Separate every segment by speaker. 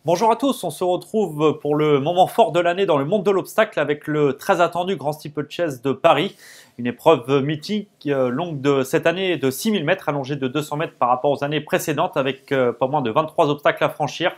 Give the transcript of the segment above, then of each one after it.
Speaker 1: Bonjour à tous, on se retrouve pour le moment fort de l'année dans le monde de l'obstacle avec le très attendu Grand Steeplechase de Paris. Une épreuve mythique longue de cette année de 6000 mètres, allongée de 200 mètres par rapport aux années précédentes avec pas moins de 23 obstacles à franchir.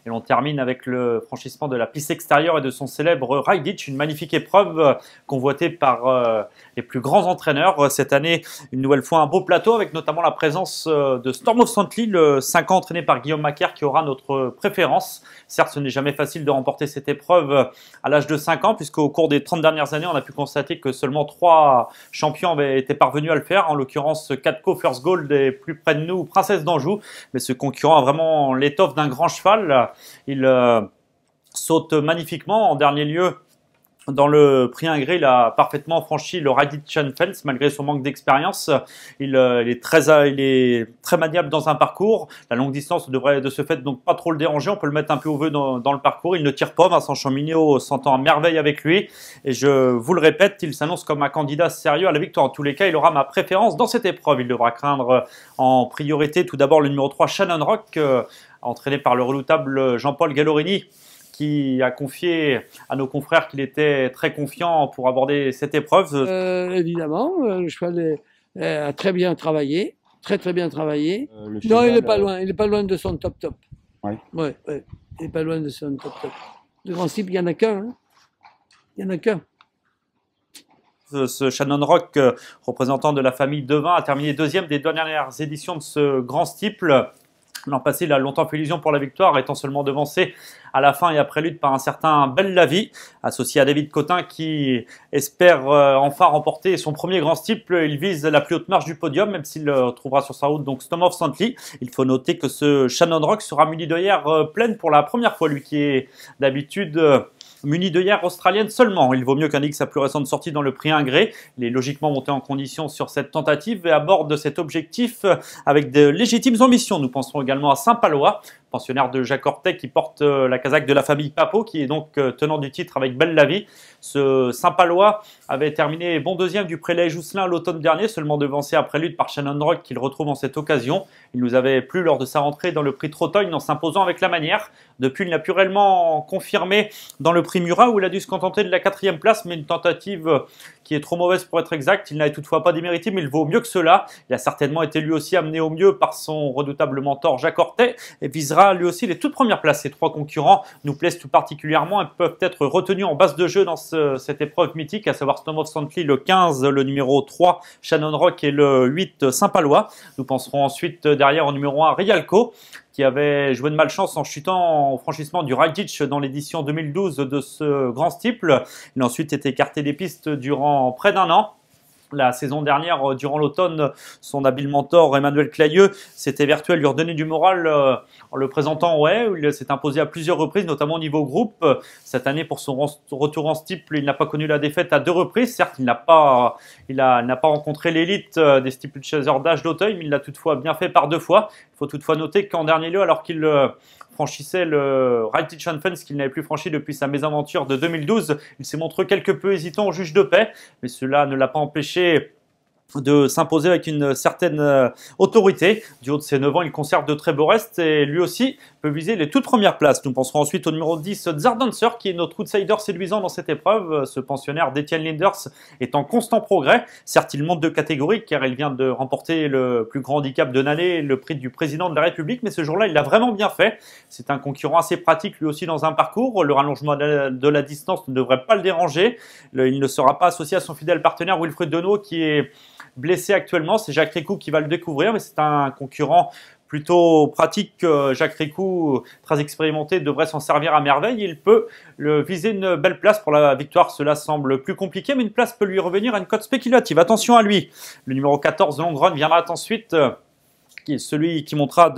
Speaker 1: Et l'on termine avec le franchissement de la piste extérieure et de son célèbre Ride Ditch, une magnifique épreuve convoitée par les plus grands entraîneurs. Cette année, une nouvelle fois un beau plateau avec notamment la présence de Storm of Santley, le 5 ans entraîné par Guillaume Macaire qui aura notre préférence. Certes, ce n'est jamais facile de remporter cette épreuve à l'âge de 5 ans puisqu'au cours des 30 dernières années, on a pu constater que seulement 3 champions avaient été parvenus à le faire. En l'occurrence, Katko, First Gold et plus près de nous, Princesse d'Anjou. Mais ce concurrent a vraiment l'étoffe d'un grand cheval. Il saute magnifiquement. En dernier lieu, dans le prix Ingré, il a parfaitement franchi le Ride Fence malgré son manque d'expérience. Il est très maniable dans un parcours. La longue distance devrait de ce fait donc pas trop le déranger. On peut le mettre un peu au vœu dans le parcours. Il ne tire pas. Vincent Champigneau s'entend à merveille avec lui. Et je vous le répète, il s'annonce comme un candidat sérieux à la victoire. En tous les cas, il aura ma préférence dans cette épreuve. Il devra craindre en priorité tout d'abord le numéro 3 Shannon Rock, entraîné par le redoutable Jean-Paul Gallorini, qui a confié à nos confrères qu'il était très confiant pour aborder cette épreuve.
Speaker 2: Évidemment, le cheval a très bien travaillé, très bien travaillé. Non, il n'est pas loin, il n'est pas loin de son top.
Speaker 3: Ouais.
Speaker 2: Ouais, il n'est pas loin de son top. Le grand steeple, il n'y en a qu'un. Hein. Il n'y en a qu'un.
Speaker 1: Ce Shannon Rock, représentant de la famille Devin, a terminé deuxième des dernières éditions de ce grand steeple. L'an passé, il a longtemps fait illusion pour la victoire, étant seulement devancé à la fin et après lutte par un certain Belle Lavie, associé à David Cotin qui espère enfin remporter son premier grand steeple. Il vise la plus haute marche du podium, même s'il trouvera sur sa route donc Storm of Santley. Il faut noter que ce Shannon Rock sera muni d'œillères pleines pour la première fois, lui qui est d'habitude muni d'œillères australiennes seulement. Il vaut mieux qu'indique sa plus récente sortie dans le prix Ingré. Il est logiquement monté en condition sur cette tentative et aborde cet objectif avec de légitimes ambitions. Nous penserons également à Saint-Palois, pensionnaire de Jacques Ortet qui porte la casaque de la famille Papo, qui est donc tenant du titre avec Belle Lavie. Ce Saint-Palois avait terminé bon deuxième du Prélay Jousselin l'automne dernier, seulement devancé après lutte par Shannon Rock qu'il retrouve en cette occasion. Il nous avait plu lors de sa rentrée dans le prix Trottogne en s'imposant avec la manière. Depuis, il n'a pu réellement confirmer dans le prix Murat où il a dû se contenter de la 4e place, mais une tentative qui est trop mauvaise pour être exacte. Il n'a toutefois pas démérité, mais il vaut mieux que cela. Il a certainement été lui aussi amené au mieux par son redoutable mentor Jacques Ortet et visera lui aussi les toutes premières places. Ces 3 concurrents nous plaisent tout particulièrement et peuvent être retenus en base de jeu dans cette épreuve mythique, à savoir Storm of Santley, le 15, le numéro 3 Shannon Rock et le 8 Saint-Palois. Nous penserons ensuite derrière au numéro 1 Rialco, qui avait joué de malchance en chutant au franchissement du Ride Ditch dans l'édition 2012 de ce grand steeple. Il a ensuite été écarté des pistes durant près d'un an. La saison dernière, durant l'automne, son habile mentor Emmanuel Clayeux s'était vertué à lui redonner du moral en le présentant au haie, où il s'est imposé à plusieurs reprises, notamment au niveau groupe. Cette année, pour son retour en steeple, il n'a pas connu la défaite à 2 reprises. Certes, il n'a pas rencontré l'élite des steeplechasers d'âge d'Auteuil, mais il l'a toutefois bien fait par 2 fois. Il faut toutefois noter qu'en dernier lieu, alors qu'il franchissait le Ride Fence qu'il n'avait plus franchi depuis sa mésaventure de 2012. Il s'est montré quelque peu hésitant au juge de paix, mais cela ne l'a pas empêché de s'imposer avec une certaine autorité. Du haut de ses 9 ans, il conserve de très beaux restes et lui aussi peut viser les toutes premières places. Nous penserons ensuite au numéro 10, Zardancer, qui est notre outsider séduisant dans cette épreuve. Ce pensionnaire d'Etienne Linders est en constant progrès. Certes, il monte de catégorie car il vient de remporter le plus grand handicap de l'année, le prix du président de la République, mais ce jour-là, il l'a vraiment bien fait. C'est un concurrent assez pratique lui aussi dans un parcours. Le rallongement de la distance ne devrait pas le déranger. Il ne sera pas associé à son fidèle partenaire Wilfried Deneau qui est blessé actuellement. C'est Jacques Ricou qui va le découvrir, mais c'est un concurrent plutôt pratique. Jacques Ricou, très expérimenté, devrait s'en servir à merveille. Il peut viser une belle place pour la victoire. Cela semble plus compliqué, mais une place peut lui revenir à une cote spéculative. Attention à lui. Le numéro 14, Long Run, viendra ensuite, qui est celui qui montrera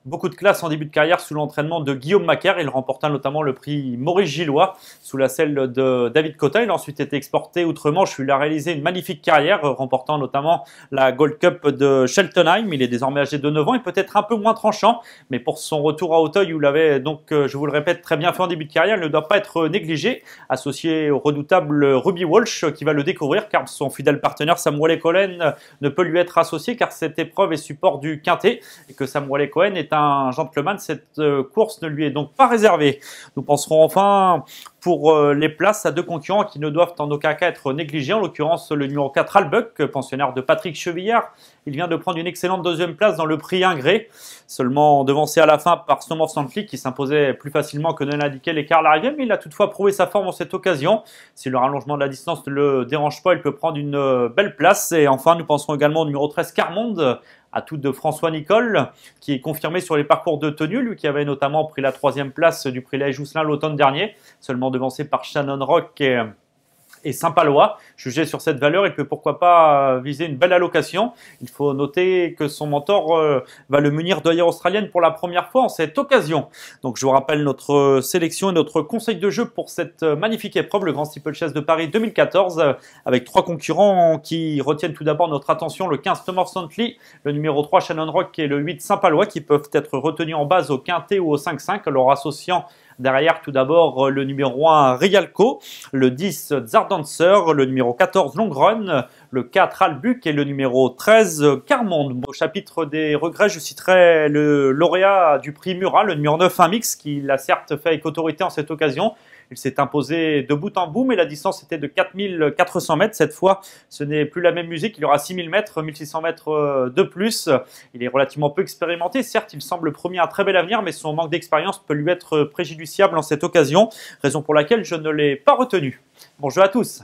Speaker 1: beaucoup de classe en début de carrière sous l'entraînement de Guillaume Macaire. Il remporta notamment le prix Maurice Gillois sous la selle de David Cotin. Il a ensuite été exporté outre-Manche où il a réalisé une magnifique carrière, remportant notamment la Gold Cup de Cheltenham. Il est désormais âgé de 9 ans et peut-être un peu moins tranchant, mais pour son retour à Auteuil où il avait donc, je vous le répète, très bien fait en début de carrière, il ne doit pas être négligé, associé au redoutable Ruby Walsh qui va le découvrir car son fidèle partenaire Samuel Cohen ne peut lui être associé car cette épreuve est support du quintet et que Samuel Cohen est un gentleman, cette course ne lui est donc pas réservée. Nous penserons enfin pour les places à deux concurrents qui ne doivent en aucun cas être négligés, en l'occurrence le numéro 4 Albuck, pensionnaire de Patrick Chevillard. Il vient de prendre une excellente deuxième place dans le prix Ingré, seulement devancé à la fin par Snow of Santley qui s'imposait plus facilement que ne l'indiquait l'écart à l'arrivée, mais il a toutefois prouvé sa forme en cette occasion. Si le rallongement de la distance ne le dérange pas, il peut prendre une belle place. Et enfin, nous penserons également au numéro 13 Carmonde, à tout de François Nicole, qui est confirmé sur les parcours de tenue, lui qui avait notamment pris la troisième place du prix Laïch Jousselin l'automne dernier, seulement devancé par Shannon Rock et Saint-Palois. Jugé sur cette valeur, il peut pourquoi pas viser une belle allocation. Il faut noter que son mentor va le munir d'œillères australiennes pour la première fois en cette occasion. Donc je vous rappelle notre sélection et notre conseil de jeu pour cette magnifique épreuve, le Grand Steeplechase de Paris 2014, avec trois concurrents qui retiennent tout d'abord notre attention, le 15 Snow of Santley, le numéro 3 Shannon Rock et le 8 Saint-Palois, qui peuvent être retenus en base au quintet ou au 5-5, leur associant derrière, tout d'abord, le numéro 1, Rialco, le 10, Zardancer, le numéro 14, Long Run, le 4, Albuck et le numéro 13, Carmonde. Au chapitre des regrets, je citerai le lauréat du prix Murat, le numéro 9, un mix, qui l'a certes fait avec autorité en cette occasion. Il s'est imposé de bout en bout, mais la distance était de 4400 mètres. Cette fois, ce n'est plus la même musique. Il y aura 6000 mètres, 1600 mètres de plus. Il est relativement peu expérimenté. Certes, il semble promis un très bel avenir, mais son manque d'expérience peut lui être préjudiciable en cette occasion, raison pour laquelle je ne l'ai pas retenu. Bon jeu à tous.